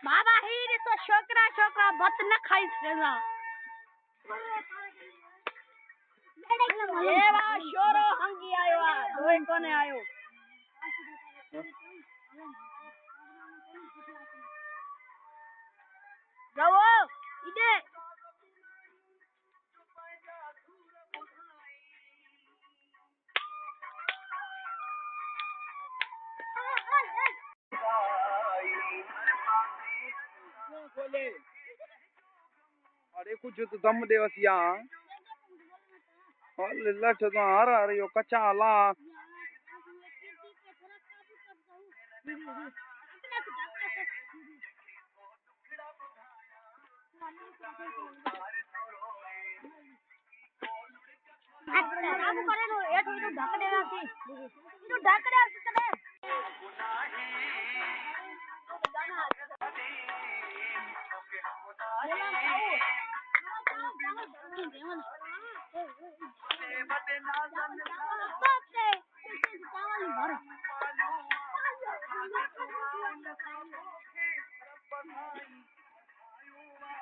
बाबा ही रे तो छोकरा छोकरा बत न खाई सेला ए बा शोरो हंगी आयो आ दोय कोने आयो जाओ इदे खोले अरे कुछ तो दम देवसिया और लठ तो आ रही हो कच्चा ला काम करे रो ए तो ढक देना सी तो ढक दे तने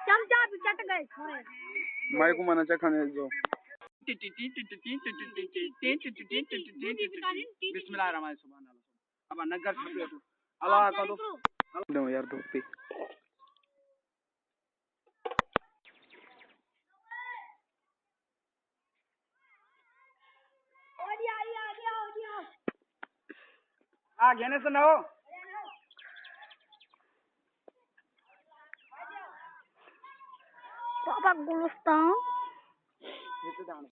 चमचा भी चट गए थोड़े मैं को मना चखने जो बिस्मिल्लाहिर्रहमानिर्रहीम अब नगर छपे तो अल्लाह का दो यार दो पे आ घेने से ना हो पापा गुलस्तान